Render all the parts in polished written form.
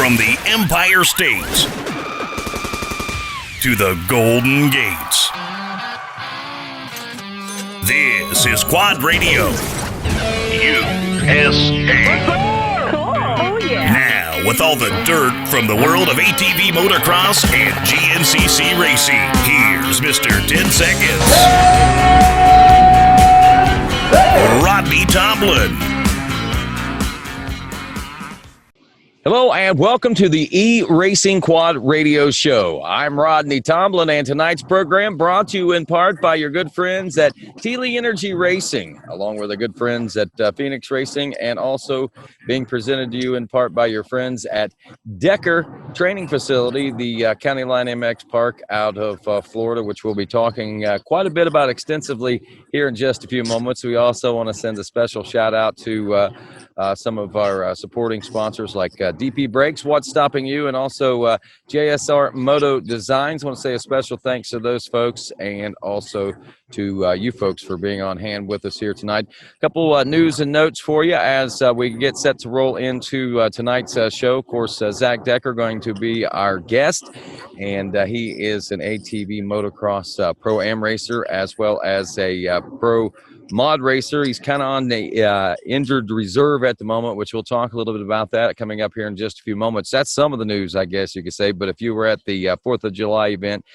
From the Empire State to the Golden Gates, this is Quad Radio USA. Cool. Oh, yeah. Now, with all the dirt from the world of ATV Motocross and Gncc Racing, here's Mr. 10 Seconds, Rodney Tomlin. Hello and welcome to the E-Racing Quad Radio Show. I'm Rodney Tomlin, and tonight's program brought to you in part by your good friends at Teely Energy Racing, along with our good friends at Phoenix Racing, and also being presented to you in part by your friends at Decker Training Facility, the County Line MX Park out of Florida, which we'll be talking quite a bit about extensively here in just a few moments. We also want to send a special shout out to some of our supporting sponsors like DP Brakes, What's Stopping You, and also JSR Moto Designs. I want to say a special thanks to those folks and also to you folks for being on hand with us here tonight. A couple news and notes for you as we get set to roll into tonight's show. Of course, Zack Decker going to be our guest, and he is an ATV Motocross Pro-Am racer as well as a Pro mod racer. He's kind of on the injured reserve at the moment, which we'll talk a little bit about that coming up here in just a few moments. That's some of the news, I guess you could say. But if you were at the 4th of July event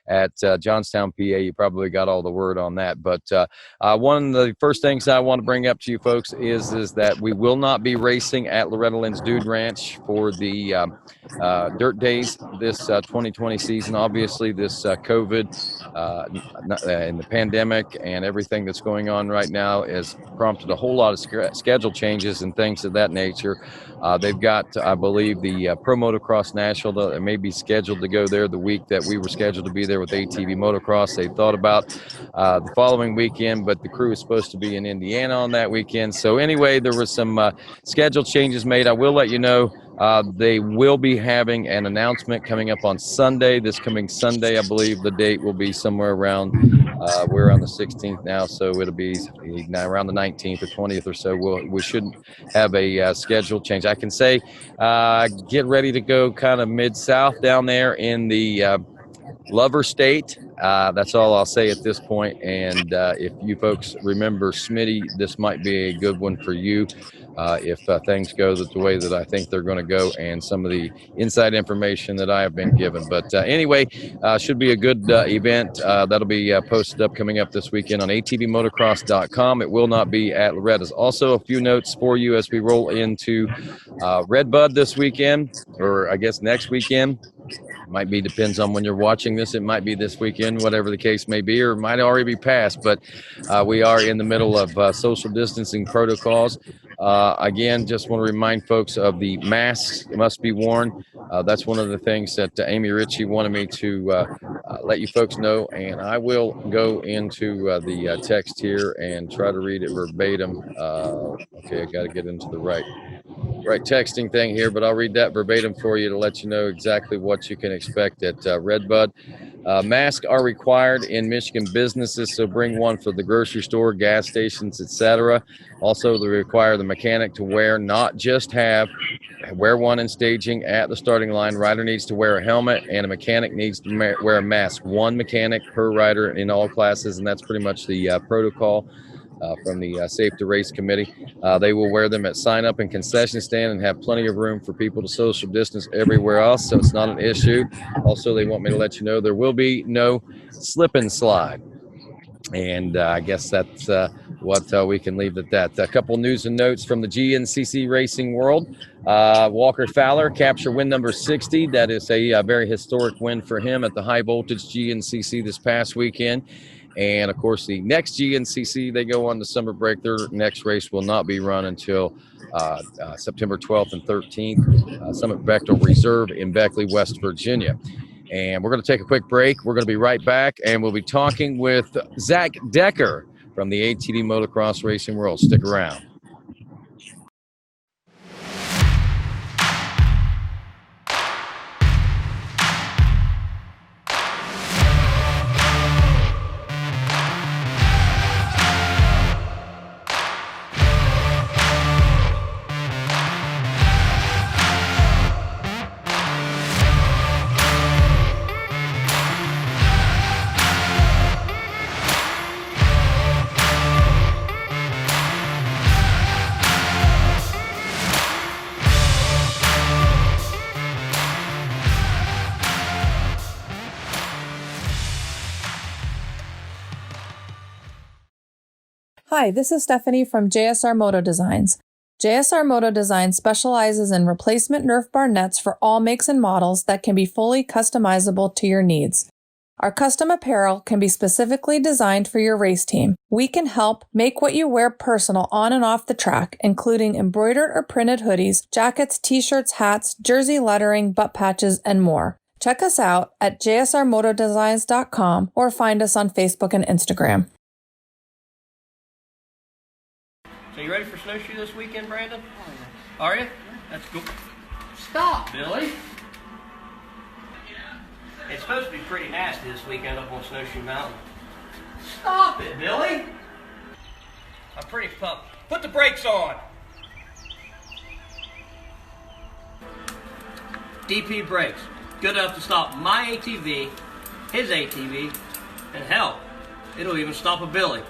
at Johnstown, PA, you probably got all the word on that. But one of the first things I want to bring up to you folks is that we will not be racing at Loretta Lynn's Dude Ranch for the Dirt Days this 2020 season. Obviously, this COVID and the pandemic and everything that's going on right now has prompted a whole lot of schedule changes and things of that nature. They've got, I believe, the Pro Motocross National that may be scheduled to go there the week that we were scheduled to be there with ATV Motocross. They thought about the following weekend, but the crew is supposed to be in Indiana on that weekend. So anyway, there was some schedule changes made. I will let you know they will be having an announcement coming up on Sunday. This coming Sunday, I believe the date will be somewhere around, we're on the 16th now, so it'll be around the 19th or 20th or so. We shouldn't have a schedule change. I can say get ready to go kind of mid-south down there in the Lover State. That's all I'll say at this point. And if you folks remember Smitty, this might be a good one for you if things go the way that I think they're going to go and some of the inside information that I have been given. But anyway, should be a good event. That'll be posted up coming up this weekend on atvmotocross.com. It will not be at Loretta's. Also, a few notes for you as we roll into Redbud this weekend, or I guess next weekend. Might be, depends on when you're watching this. It might be this weekend, whatever the case may be, or it might already be past. But we are in the middle of social distancing protocols. Again, just want to remind folks of the masks must be worn. That's one of the things that Amy Ritchie wanted me to let you folks know. And I will go into the text here and try to read it verbatim. Okay, I got to get into the right texting thing here, but I'll read that verbatim for you to let you know exactly what you can expect at Redbud. Masks are required in Michigan businesses, so bring one for the grocery store, gas stations, etc. Also, they require the mechanic to wear, not just wear one in staging at the starting line. Rider needs to wear a helmet, and a mechanic needs to wear a mask. One mechanic per rider in all classes, and that's pretty much the protocol from the Safe to Race Committee. They will wear them at sign up and concession stand and have plenty of room for people to social distance everywhere else, so it's not an issue. Also, they want me to let you know there will be no slip and slide. And I guess that's what we can leave at that. A couple news and notes from the Gncc racing world. Walker Fowler capture win number 60. That is a very historic win for him at the high voltage Gncc this past weekend. And, of course, the next Gncc, they go on the summer break. Their next race will not be run until September 12th and 13th, Summit Bechtel Reserve in Beckley, West Virginia. And we're going to take a quick break. We're going to be right back, and we'll be talking with Zack Decker from the ATV Motocross Racing World. Stick around. Hi, this is Stephanie from JSR Moto Designs. JSR Moto Designs specializes in replacement Nerf bar nets for all makes and models that can be fully customizable to your needs. Our custom apparel can be specifically designed for your race team. We can help make what you wear personal on and off the track, including embroidered or printed hoodies, jackets, t-shirts, hats, jersey lettering, butt patches, and more. Check us out at jsrmotodesigns.com or find us on Facebook and Instagram. So you ready for snowshoe this weekend, Brandon? Oh, yeah. Are you? That's cool. Stop, Billy. It's supposed to be pretty nasty this weekend up on Snowshoe Mountain. Stop it, Billy. I'm pretty pumped. Put the brakes on. DP brakes. Good enough to stop my ATV, his ATV, and hell, it'll even stop a Billy.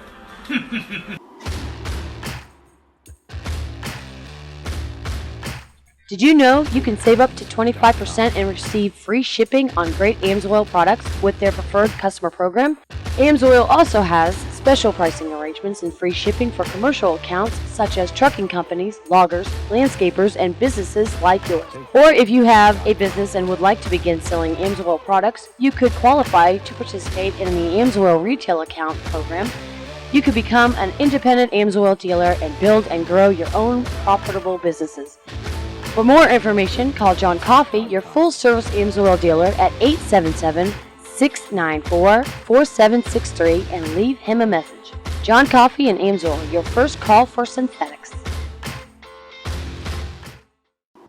Did you know you can save up to 25% and receive free shipping on great AMSOIL products with their preferred customer program? AMSOIL also has special pricing arrangements and free shipping for commercial accounts such as trucking companies, loggers, landscapers, and businesses like yours. Or if you have a business and would like to begin selling AMSOIL products, you could qualify to participate in the AMSOIL retail account program. You could become an independent AMSOIL dealer and build and grow your own profitable businesses. For more information, call John Coffey, your full-service AMSOIL dealer, at 877-694-4763 and leave him a message. John Coffey and AMSOIL, your first call for synthetics.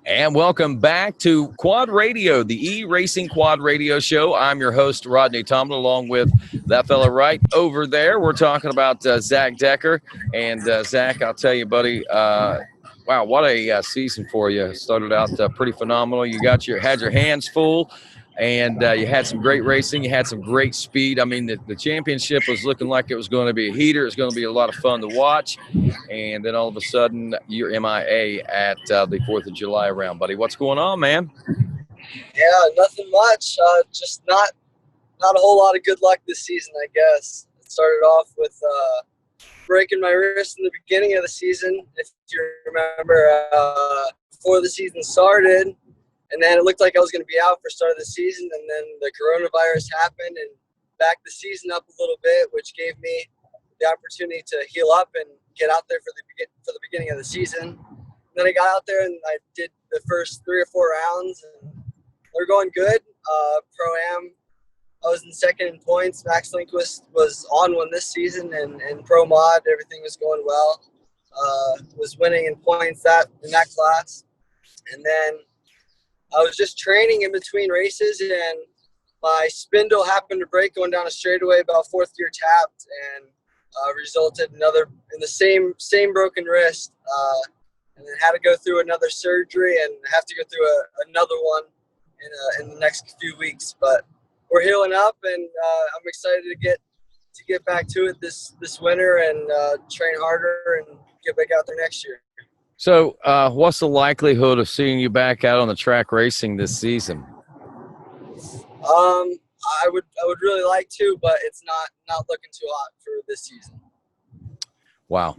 And welcome back to Quad Radio, the E-Racing Quad Radio Show. I'm your host, Rodney Tomlin, along with that fella right over there. We're talking about Zack Decker. And Zack, I'll tell you, buddy, wow, what a season for you. Started out pretty phenomenal. You had your hands full, and you had some great racing. You had some great speed. I mean, the championship was looking like it was going to be a heater. It's going to be a lot of fun to watch. And then all of a sudden, you're MIA at the 4th of July round, buddy. What's going on, man? Yeah, nothing much. Just not a whole lot of good luck this season, I guess. It started off with breaking my wrist in the beginning of the season, if you remember, before the season started. And then it looked like I was going to be out for start of the season, and then the coronavirus happened and backed the season up a little bit, which gave me the opportunity to heal up and get out there for the beginning of the season. And then I got out there and I did the first 3 or 4 rounds, and they're going good. Pro-Am, I was in second in points. Max Lindquist was on one this season, and Pro Mod, everything was going well. Was winning in points in that class. And then I was just training in between races, and my spindle happened to break going down a straightaway about 4th gear tapped, and resulted in the same broken wrist. And then had to go through another surgery and have to go through another one in the next few weeks. But we're healing up, and I'm excited to get back to it this winter and train harder and get back out there next year. So what's the likelihood of seeing you back out on the track racing this season? I would really like to, but it's not looking too hot for this season. Wow.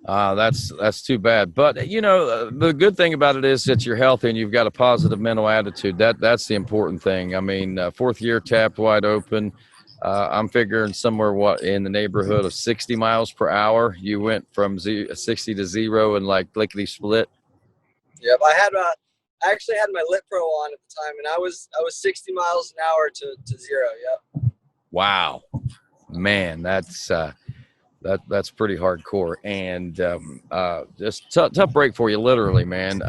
That's too bad. But, you know, the good thing about it is that you're healthy and you've got a positive mental attitude. That's the important thing. I mean, 4th gear tapped wide open. I'm figuring somewhere in the neighborhood of 60 miles per hour. You went from 60 to 0 and like lickety split. Yep, I actually had my Lit Pro on at the time, and I was 60 miles an hour to 0. Yep. Wow, man, that's pretty hardcore, and just tough break for you, literally, man.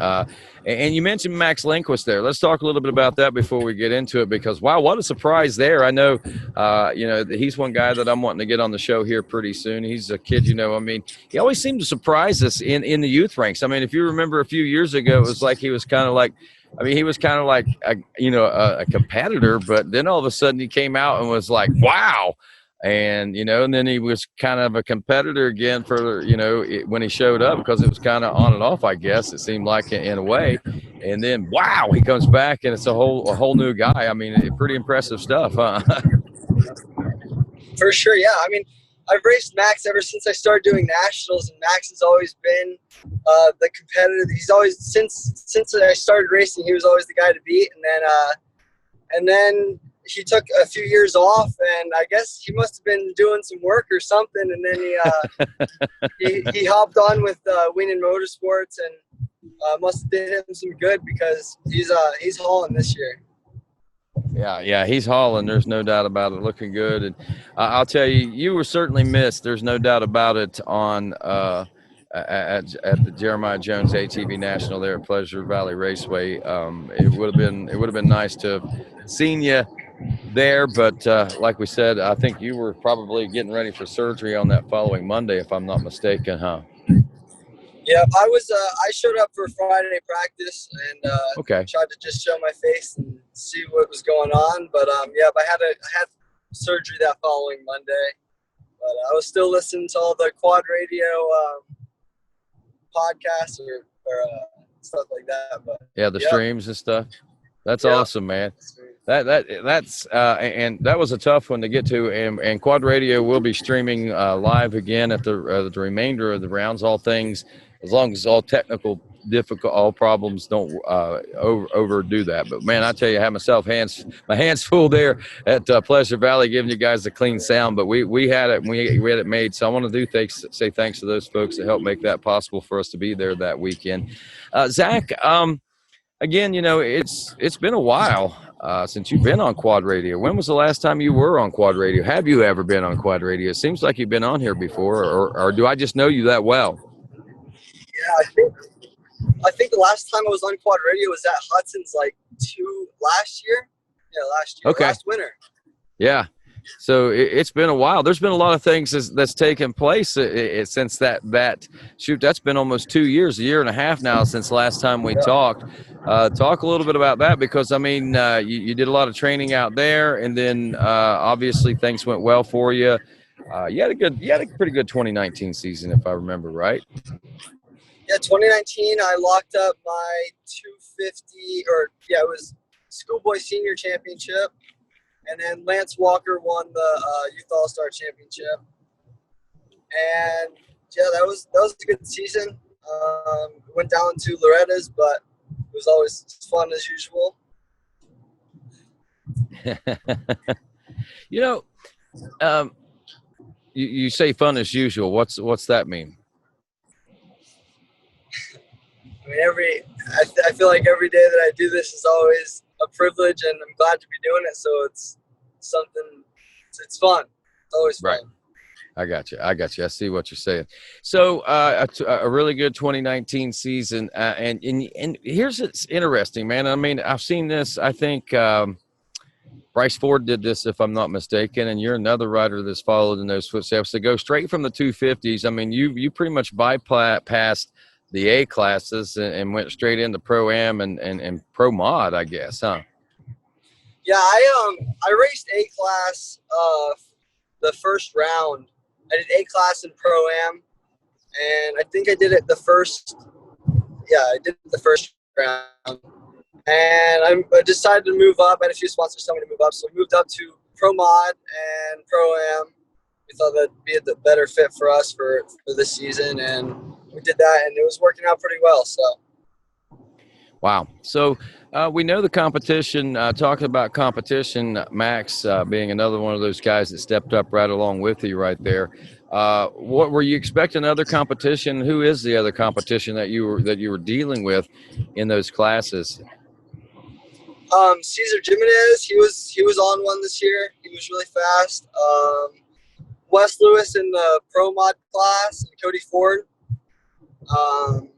And you mentioned Max Lindquist there. Let's talk a little bit about that before we get into it, because wow, what a surprise there. I know, he's one guy that I'm wanting to get on the show here pretty soon. He's a kid, I mean, he always seemed to surprise us in the youth ranks. I mean, if you remember a few years ago, it was like he was kind of like a competitor, but then all of a sudden he came out and was like, wow. And, and then he was kind of a competitor again for, when he showed up, because it was kind of on and off, I guess, it seemed like in a way. And then, wow, he comes back and it's a whole new guy. I mean, pretty impressive stuff, huh? For sure, yeah. I mean, I've raced Max ever since I started doing nationals, and Max has always been the competitor. He's always since I started racing, he was always the guy to beat. And then he took a few years off, and I guess he must have been doing some work or something. And then he hopped on with Weenan Motorsports, and must have did him some good because he's hauling this year. Yeah, he's hauling. There's no doubt about it. Looking good, and I'll tell you, you were certainly missed. There's no doubt about it on at the Jeremiah Jones ATV National there at Pleasure Valley Raceway. It would have been nice to have seen you there, but like we said, I think you were probably getting ready for surgery on that following Monday, if I'm not mistaken, huh? Yeah, I was. I showed up for Friday practice and Okay. tried to just show my face and see what was going on. But yeah, I had surgery that following Monday. But I was still listening to all the quad radio podcasts or stuff like that. But yeah, the streams and stuff. That's Yeah. awesome, man. That's and that was a tough one to get to. And Quad Radio will be streaming live again at the remainder of the rounds. All things, as long as all technical all problems don't overdo that. But man, I tell you, I have my hands full there at Pleasure Valley, giving you guys a clean sound. But we had it, we had it made. So I want to say thanks to those folks that helped make that possible for us to be there that weekend. Zach, again, it's been a while since you've been on Quad Radio. When was the last time you were on Quad Radio? Have you ever been on Quad Radio? It seems like you've been on here before, or do I just know you that well? Yeah, I think the last time I was on Quad Radio was at Hudson's last year. Yeah, last year. Okay. Last winter. Yeah. So it's been a while. There's been a lot of things that's taken place since that shoot. That's been almost 2 years, a year and a half now since last time we talked. Talk a little bit about that, because I mean, you did a lot of training out there, and then obviously things went well for you. You had a pretty good 2019 season, if I remember right. Yeah, 2019, I locked up my 250, it was Schoolboy Senior Championship. And then Lance Walker won the Youth All-Star Championship. And yeah, that was a good season. Went down to Loretta's, but it was always fun as usual. You say fun as usual. What's that mean? I mean, I feel like every day that I do this is always a privilege, and I'm glad to be doing it. So it's something. It's fun. It's always fun. Right. I got you. I see what you're saying. So a really good 2019 season, and here's it's interesting, man. I mean, I've seen this. I think Bryce Ford did this, if I'm not mistaken, and you're another rider that's followed in those footsteps to go straight from the 250s. I mean, you pretty much bypassed the A classes and went straight into Pro-Am and Pro Mod, I guess, huh? Yeah, I raced A class the first round. I did A class in Pro-Am, and I think I did it the first round. And I decided to move up. I had a few sponsors telling me to move up, so I moved up to Pro Mod and Pro-Am. We thought that'd be a better fit for us for this season, and we did that, and it was working out pretty well. So, wow. So we know the competition. Talking about competition, Max being another one of those guys that stepped up right along with you right there. What were you expecting? Other competition? Who is the other competition that you were dealing with in those classes? Cesar Jimenez, he was on one this year. He was really fast. Wes Lewis in the Pro Mod class, and Cody Ford. And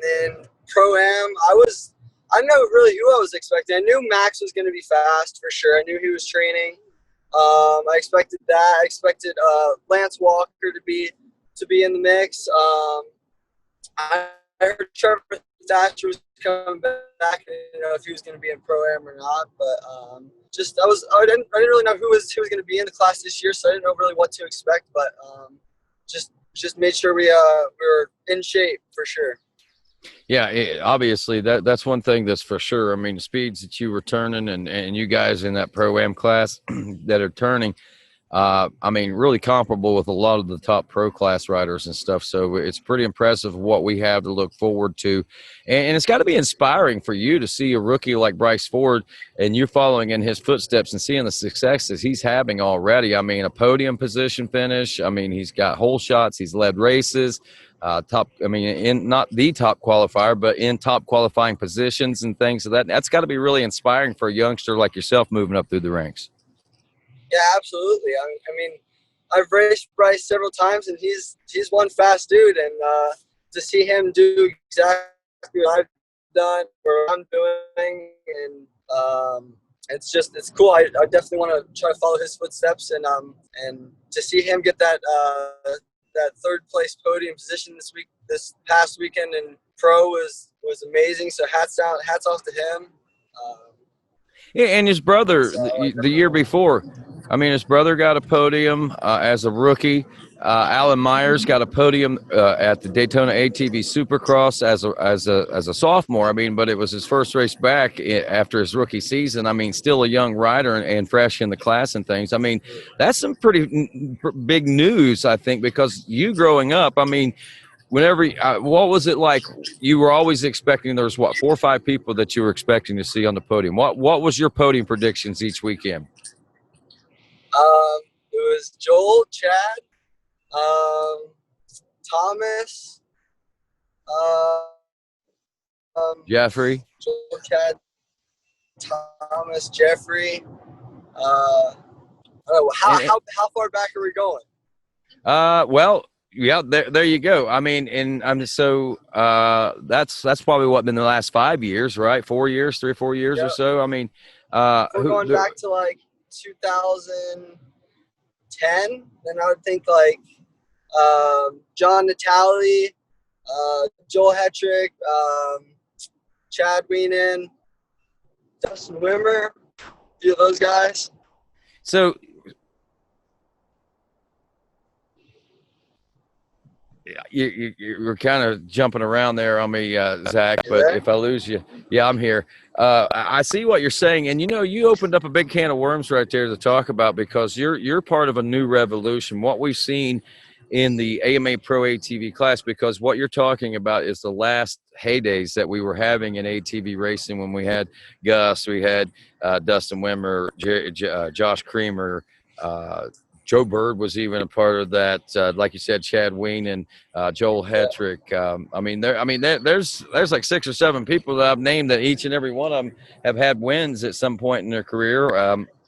then Pro-Am, I didn't know really who I was expecting. I knew Max was going to be fast for sure. I knew he was training. I expected that. I expected Lance Walker to be in the mix. I heard Trevor Thatcher was coming back. I didn't know if he was going to be in Pro-Am or not, but I didn't really know who was going to be in the class this year, so I didn't know really what to expect. But just made sure we were in shape for sure. Yeah, obviously that's one thing that's for sure. I mean, the speeds that you were turning and you guys in that Pro-Am class that are turning, I mean, really comparable with a lot of the top pro class riders and stuff. So it's pretty impressive what we have to look forward to. And it's got to be inspiring for you to see a rookie like Bryce Ford and you following in his footsteps and seeing the successes he's having already. I mean, a podium position finish. I mean, he's got hole shots. He's led races. Top, I mean, in not the top qualifier, but in top qualifying positions and things. So that's got to be really inspiring for a youngster like yourself moving up through the ranks. Yeah, absolutely. I mean, I've raced Bryce several times, and he's one fast dude. And to see him do exactly what I've done, or I'm doing, and it's cool. I definitely want to try to follow his footsteps, and to see him get that third place podium position this past weekend in pro was amazing. So hats off to him. Yeah, and his brother the year before. I mean, his brother got a podium as a rookie. Alan Myers got a podium at the Daytona ATV Supercross as a sophomore. I mean, but it was his first race back after his rookie season. I mean, still a young rider and fresh in the class and things. I mean, that's some pretty big news, I think, because you growing up, I mean, whenever what was it like? You were always expecting there was 4 or 5 people that you were expecting to see on the podium. What was your podium predictions each weekend? It was Joel, Chad, Thomas, Jeffrey, Joel, Chad, Thomas, Jeffrey. I don't know how far back are we going? Well, yeah, there you go. I mean, and I'm just so that's probably what been the last 5 years, right? 4 years, 3 or 4 years or so. I mean, we're going back to like 2010. Then I would think like John Natale, Joel Hetrick, Chad Weenan, Dustin Wimmer, a few of those guys. So you're kind of jumping around there on me, Zach, but if I lose you, yeah, I'm here. I see what you're saying. And, you opened up a big can of worms right there to talk about, because you're part of a new revolution, what we've seen in the AMA Pro ATV class, because what you're talking about is the last heydays that we were having in ATV racing when we had Gus, we had Dustin Wimmer, Josh Creamer, Joe Bird was even a part of that. Like you said, Chad Ween and Joel Hetrick. There's like 6 or 7 people that I've named that each and every one of them have had wins at some point in their career.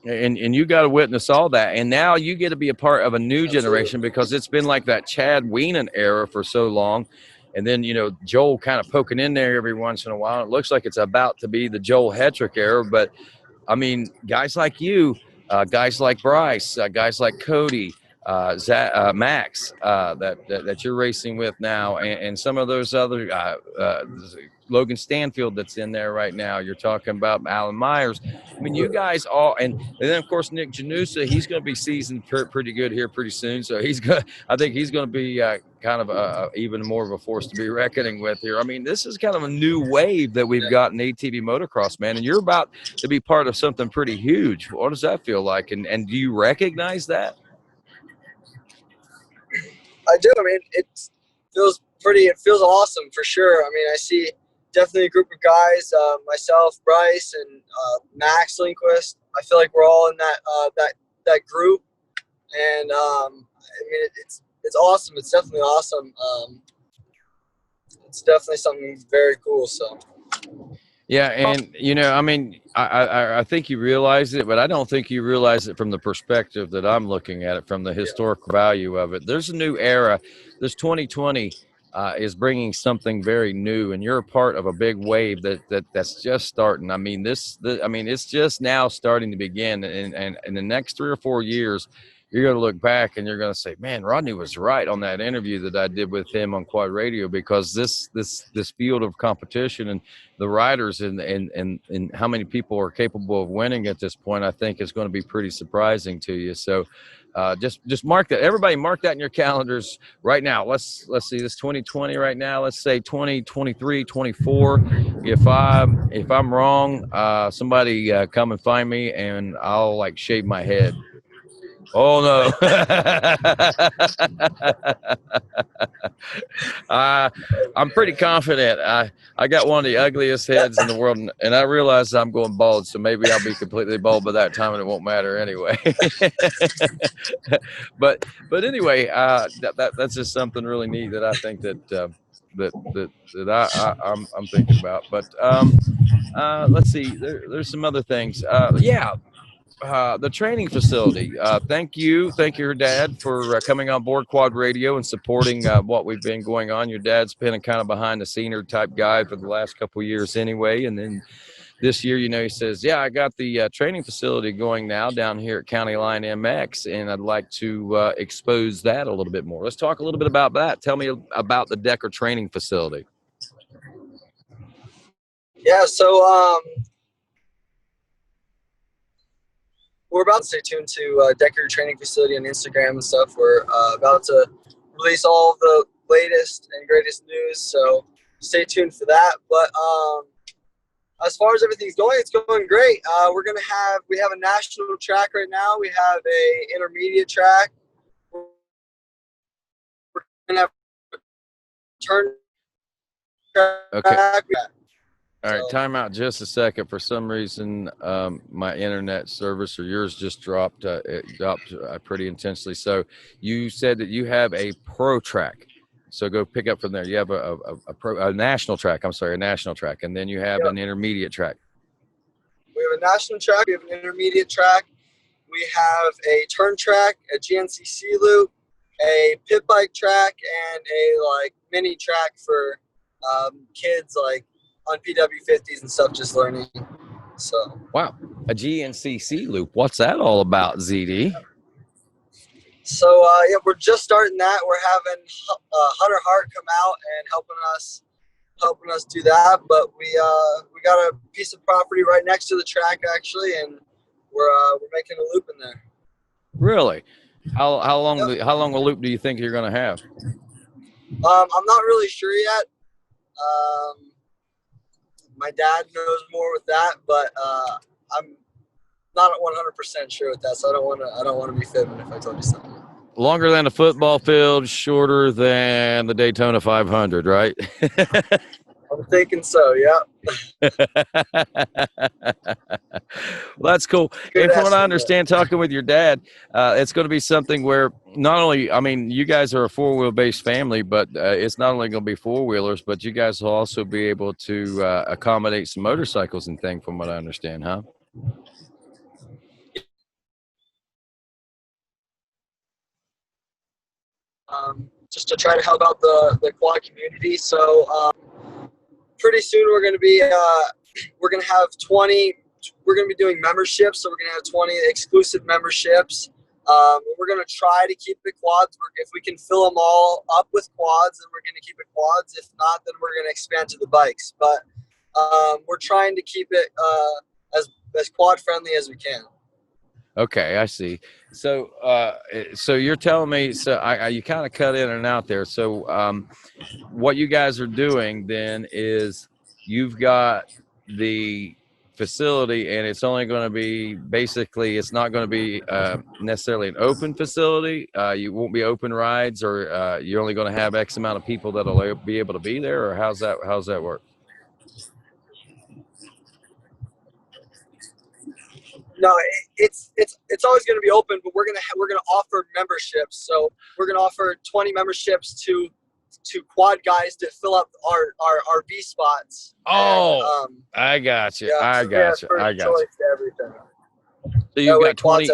And you got to witness all that. And now you get to be a part of a new generation, because it's been like that Chad Weenan era for so long. And then, Joel kind of poking in there every once in a while. It looks like it's about to be the Joel Hetrick era. But, I mean, guys like you, guys like Bryce, guys like Cody, Max, that you're racing with now, and some of those other Logan Stanfield that's in there right now. You're talking about Alan Myers. I mean, you guys all, and then of course Nick Janusa, he's going to be seasoned pretty good here pretty soon. So I think he's going to be kind of even more of a force to be reckoning with here. I mean, this is kind of a new wave that we've got in ATV motocross, man, and you're about to be part of something pretty huge. What does that feel like? And do you recognize that? I do. I mean, it feels awesome for sure. I mean, I see definitely a group of guys, myself, Bryce, and Max Lindquist. I feel like we're all in that group, and I mean, it's awesome. It's definitely awesome. It's definitely something very cool. So. Yeah, and I mean, I think you realize it, but I don't think you realize it from the perspective that I'm looking at it, from the historical value of it. There's a new era. This 2020 is bringing something very new, and you're a part of a big wave that's just starting. I mean, it's just now starting to begin, and in the next 3 or 4 years, you're going to look back and you're going to say, man, Rodney was right on that interview that I did with him on Quad Radio, because this field of competition and the riders and how many people are capable of winning at this point, I think is going to be pretty surprising to you. So just mark that. Everybody mark that in your calendars right now. Let's see, this 2020 right now. Let's say 2023, 24. If I'm wrong, somebody come and find me, and I'll shave my head. Oh no. I'm pretty confident. I got one of the ugliest heads in the world, and I realize I'm going bald, so maybe I'll be completely bald by that time, and it won't matter anyway. but anyway, that's just something really neat that I think I'm thinking about. But let's see. There's some other things. The training facility. Thank you, your dad, for coming on board Quad Radio and supporting what we've been going on. Your dad's been a kind of behind the scenes type guy for the last couple of years anyway, and then this year, he says, "Yeah, I got the training facility going now down here at County Line MX, and I'd like to expose that a little bit more." Let's talk a little bit about that. Tell me about the Decker training facility. Yeah, so we're about to stay tuned to Decker Training Facility on Instagram and stuff. We're about to release all of the latest and greatest news, so stay tuned for that. But as far as everything's going, it's going great. We have a national track right now. We have a intermediate track. We're gonna have a turn track. Okay. All right, time out just a second. For some reason, my internet service or yours just dropped. It dropped pretty intensely. So you said that you have a pro track. So go pick up from there. You have a national track. I'm sorry, a national track. And then you have an intermediate track. We have a national track. We have an intermediate track. We have a turn track, a Gncc loop, a pit bike track, and a mini track for kids on PW50s and stuff, just learning. So wow, a Gncc loop. What's that all about, ZD? So we're just starting that. We're having Hunter Hart come out and helping us do that. But we got a piece of property right next to the track actually, and we're making a loop in there. Really? How long a loop do you think you're going to have? I'm not really sure yet. My dad knows more with that, but I'm not 100% sure with that, so I don't want to be fibbing if I told you something. Longer than a football field, shorter than the Daytona 500, right? I'm thinking so, yeah. Well, that's cool. And from what I understand, talking with your dad, it's going to be something where not only, you guys are a four-wheel based family, but it's not only going to be four-wheelers, but you guys will also be able to accommodate some motorcycles and things, from what I understand, huh? Just to try to help out the quad community. So pretty soon we're going to be have 20. We're going to be doing memberships, so we're going to have 20 exclusive memberships. We're going to try to keep the quads. If we can fill them all up with quads, then we're going to keep it quads. If not, then we're going to expand to the bikes. But we're trying to keep it as quad friendly as we can. Okay, I see. So, so you're telling me, you kind of cut in and out there. So, what you guys are doing then is you've got the facility, and it's only going to be it's not going to be necessarily an open facility. You won't be open rides, or you're only going to have X amount of people that'll be able to be there, or how's that work? No, it's always going to be open, but we're gonna offer memberships. So we're gonna offer 20 memberships to quad guys to fill up our RV spots. Oh, and, I got you. Yeah, I got you. Everything. So you've got 20.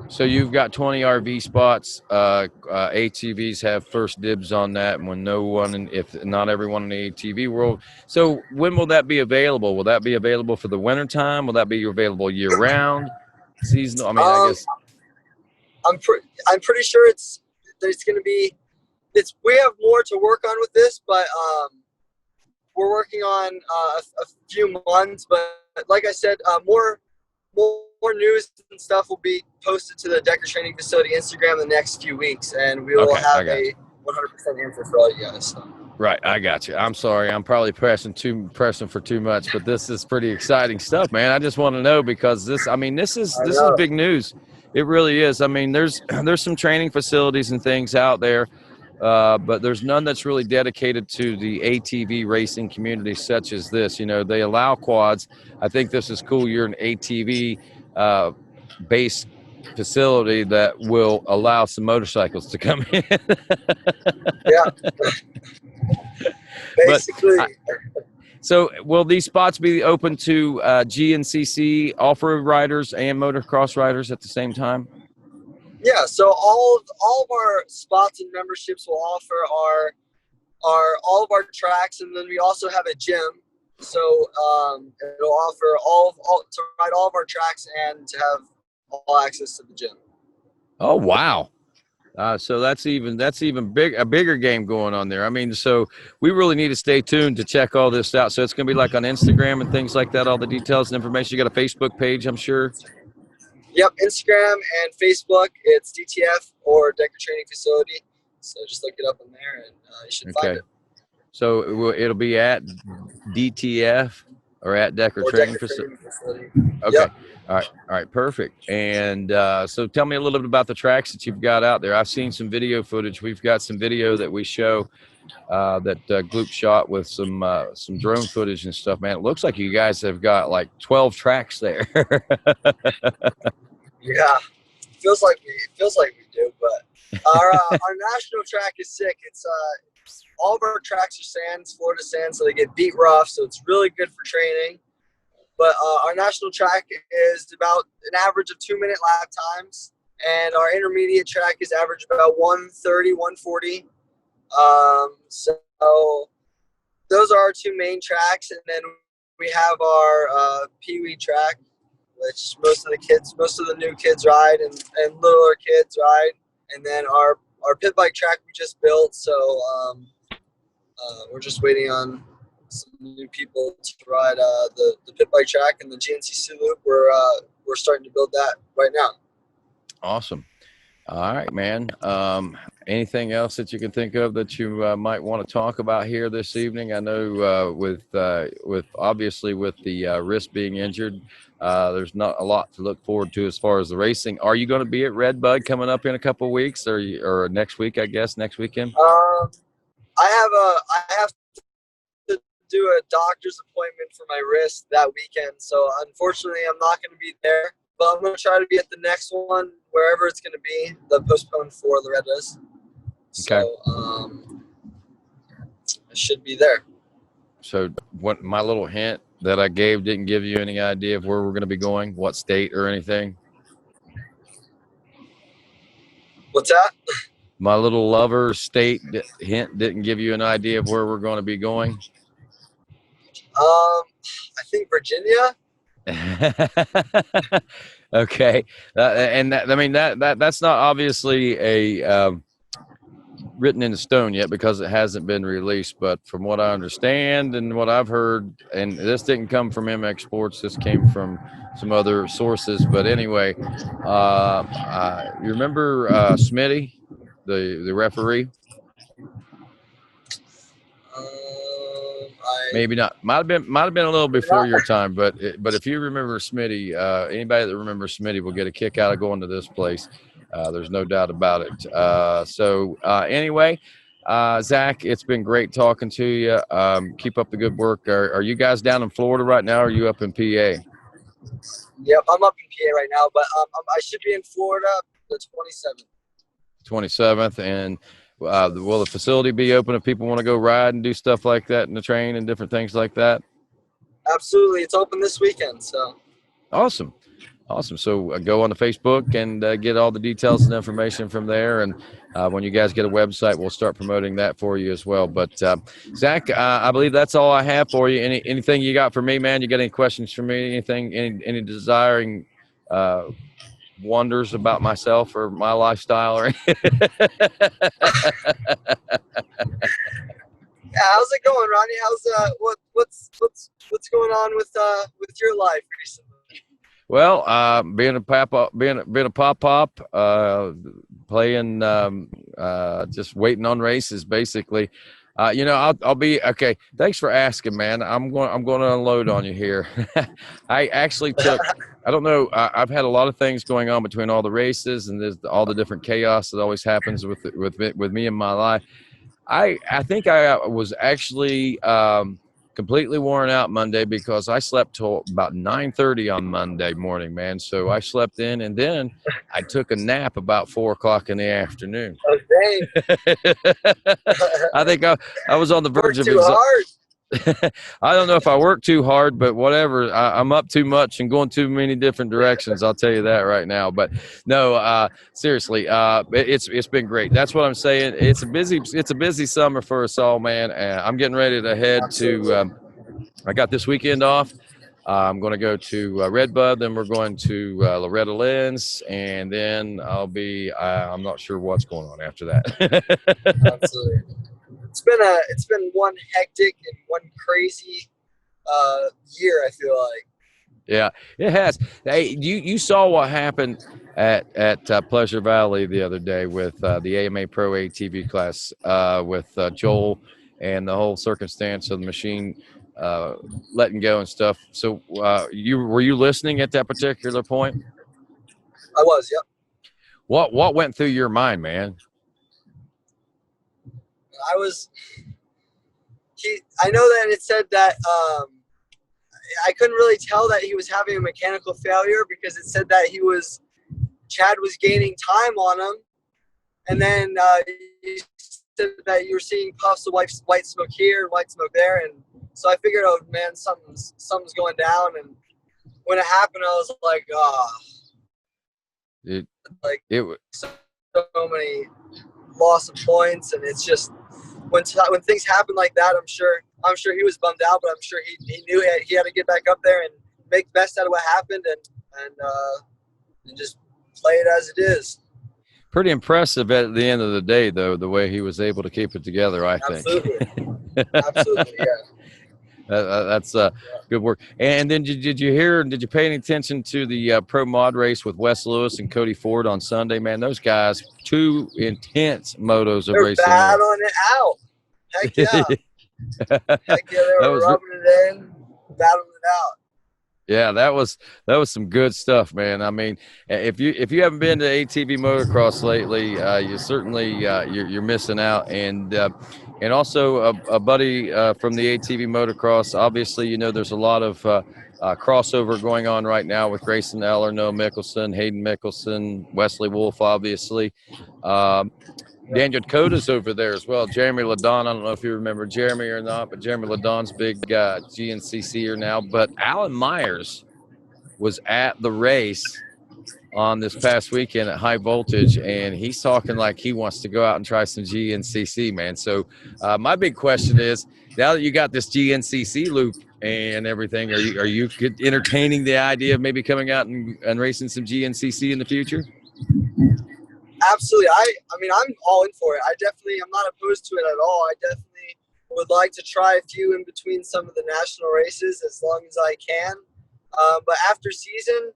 So you've got 20 RV spots. ATVs have first dibs on that, and when no one, and if not everyone in the ATV world. So when will that be available? Will that be available for the winter time? Will that be available year round, seasonal? I guess. I'm pretty sure there's going to be. We have more to work on with this, but we're working on a few months. But like I said, more news and stuff will be posted to the Decker Training Facility Instagram the next few weeks, and we will have a 100% answer for all you guys. So. Right, I got you. I'm sorry, I'm probably pressing for too much, but this is pretty exciting stuff, man. I just want to know, because this is big news. It really is. I mean, there's some training facilities and things out there, but there's none that's really dedicated to the ATV racing community such as this. You know, they allow quads. I think this is cool. You're an ATV based facility that will allow some motorcycles to come in. Yeah. Basically. So will these spots be open to Gncc off-road riders and motocross riders at the same time? Yeah, so all of our spots and memberships will offer our all of our tracks, and then we also have a gym. So it'll offer all to ride all of our tracks and to have all access to the gym. Oh wow! So that's even a bigger game going on there. I mean, so we really need to stay tuned to check all this out. So it's going to be like on Instagram and things like that. All the details and information. You got a Facebook page, I'm sure. Yep, Instagram and Facebook. It's DTF or Decker Training Facility. So just look it up on there, and you should find it. So it'll be at DTF or at Decker Training Facility. Okay. Yep. All right, perfect. And so tell me a little bit about the tracks that you've got out there. I've seen some video footage. We've got some video that we show that Gloop shot with some drone footage and stuff. Man, it looks like you guys have got like 12 tracks there. Yeah, feels like we do, but our national track is sick. It's all of our tracks are sands, Florida sand, so they get beat rough, so it's really good for training. But our national track is about an average of 2-minute lap times, and our intermediate track is average about 130, 140. So those are our two main tracks, and then we have our Pee Wee track, which most of the new kids ride and littler kids ride, and then our pit bike track we just built. So we're just waiting on some new people to ride the pit bike track and the Gncc loop. We're starting to build that right now. Awesome. All right, man. Anything else that you can think of that you might want to talk about here this evening? I know with obviously with the wrist being injured, there's not a lot to look forward to as far as the racing. Are you going to be at Redbud coming up in a couple of weeks, or next week? I guess next weekend. I have to do a doctor's appointment for my wrist that weekend, so unfortunately I'm not going to be there. But I'm going to try to be at the next one, wherever it's going to be, the postponed for the Redbud. Okay. So I should be there. So what my little hint that I gave didn't give you any idea of where we're going to be going, what state or anything? What's that? My little lover state hint didn't give you an idea of where we're going to be going? I think Virginia. Okay. And that, I mean, that's not obviously a written in stone yet because it hasn't been released, but from what I understand and what I've heard, and this didn't come from MX Sports, this came from some other sources, but anyway, you remember Smitty, the referee? Maybe not. Might have been a little before your time, but if you remember Smitty, anybody that remembers Smitty will get a kick out of going to this place. There's no doubt about it. So anyway, Zach, it's been great talking to you. Keep up the good work. Are you guys down in Florida right now, or are you up in PA? Yep, I'm up in PA right now, but I should be in Florida the 27th. 27th, and will the facility be open if people want to go ride and do stuff like that in the train and different things like that? Absolutely. It's open this weekend. So awesome. So go on to Facebook and get all the details and information from there. And when you guys get a website, we'll start promoting that for you as well. But Zach, I believe that's all I have for you. Anything you got for me, man? You got any questions for me? Anything, any desiring wonders about myself or my lifestyle or yeah, how's it going, Ronnie? How's what's going on with your life recently? Well, being a pop, playing, just waiting on races basically. I'll be okay. Thanks for asking, man. I'm going to unload on you here. I actually took. I don't know. I've had a lot of things going on between all the races and there's all the different chaos that always happens with me in my life. I think I was actually completely worn out Monday because I slept till about 9:30 on Monday morning, man. So I slept in and then I took a nap about 4 o'clock in the afternoon. Oh, dang. I think I was on the verge of too hard. I don't know if I work too hard, but whatever. I'm up too much and going too many different directions. I'll tell you that right now. But no, seriously, it's been great. That's what I'm saying. It's a busy summer for us all, man. I'm getting ready to head to. I got this weekend off. I'm going to go to Redbud, then we're going to Loretta Lynn's, and then I'll be. I'm not sure what's going on after that. Absolutely. It's been one hectic and one crazy year, I feel like. Yeah, it has. Hey, you saw what happened at Pleasure Valley the other day with the AMA Pro ATV class with Joel and the whole circumstance of the machine letting go and stuff. So were you listening at that particular point? I was, yep. What went through your mind, man? I know that it said that I couldn't really tell that he was having a mechanical failure because it said that Chad was gaining time on him, and then you said that you were seeing puffs of white smoke here and white smoke there, and so I figured, oh man, something's going down, and when it happened, I was like, so many loss of points, and it's just when things happen like that, I'm sure he was bummed out, but I'm sure he knew he had to get back up there and make the best out of what happened and just play it as it is. Pretty impressive at the end of the day, though, the way he was able to keep it together, I think. Absolutely, yeah. That's good work. And then did you pay any attention to the pro mod race with Wes Lewis and Cody Ford on Sunday? Man, those guys, two intense motos of racing. They're battling it out. Heck yeah. Heck yeah, they were rubbing it in, battling it out. Yeah, that was some good stuff, man. I mean, if you haven't been to ATV Motocross lately, you certainly you're missing out. And also a buddy from the ATV Motocross. Obviously, there's a lot of crossover going on right now with Grayson Eller, Noah Mickelson, Hayden Mickelson, Wesley Wolf, obviously. Daniel Coda's over there as well. Jeremy Ladon, I don't know if you remember Jeremy or not, but Jeremy Ladon's big GNCCer now. But Alan Myers was at the race on this past weekend at High Voltage, and he's talking like he wants to go out and try some GNCC, man. So my big question is, now that you got this GNCC loop and everything, are you entertaining the idea of maybe coming out and racing some GNCC in the future? Absolutely. I mean, I'm all in for it. I'm not opposed to it at all. I definitely would like to try a few in between some of the national races as long as I can. But after season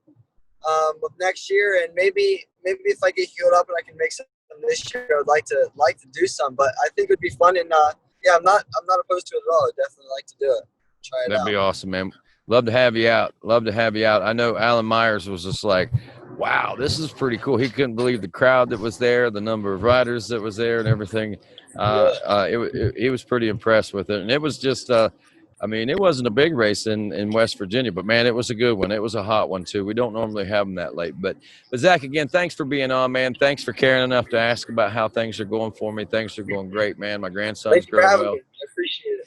of next year, and maybe if I get healed up and I can make some this year, I'd like to do some. But I think it would be fun, and I'm not opposed to it at all. I'd definitely like to do it. Try it out. That'd be awesome, man. Love to have you out. I know Alan Myers was just like, wow, this is pretty cool. He couldn't believe the crowd that was there, the number of riders that was there and everything. He was pretty impressed with it. And it was just, it wasn't a big race in West Virginia, but, man, it was a good one. It was a hot one, too. We don't normally have them that late. But Zach, again, thanks for being on, man. Thanks for caring enough to ask about how things are going for me. Things are going great, man. My grandson's growing well. Me. I appreciate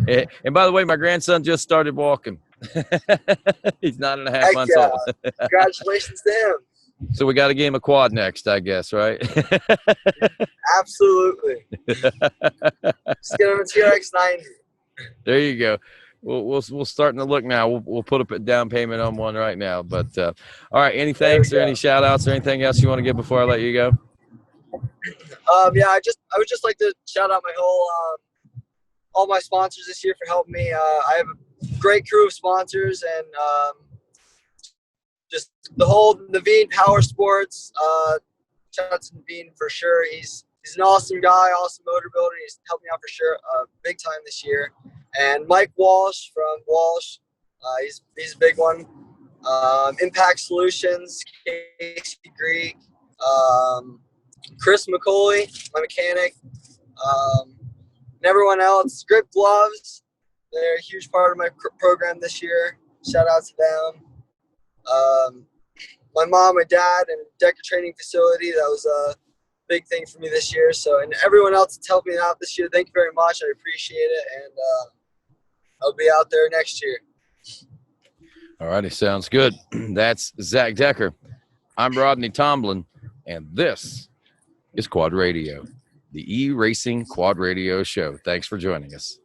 it. And by the way, my grandson just started walking. He's 9.5 months old. Congratulations to him. So we got a game of quad next, I guess, right? Absolutely. Just get him a TRX-90. There you go. We'll starting to look now. We'll put a down payment on one right now. But all right, any thanks or any shout outs or anything else you want to give before I let you go? I would just like to shout out my whole all my sponsors this year for helping me. I have a great crew of sponsors, and just the whole Naveen Power Sports. Shout out to Naveen for sure. He's he's an awesome guy, awesome motor builder. He's helped me out for sure, big time this year. And Mike Walsh from Walsh, he's a big one. Impact Solutions, Casey Greek, Chris McCauley, my mechanic, and everyone else. Grip Gloves, they're a huge part of my program this year. Shout out to them. My mom, my dad, and Decker Training Facility, that was a big thing for me this year. So, and everyone else that's helped me out this year, thank you very much. I appreciate it, and I'll be out there next year. All righty, sounds good. That's Zack Decker. I'm Rodney Tomlin, and this is Quad Radio, the E-Racing Quad Radio Show. Thanks for joining us.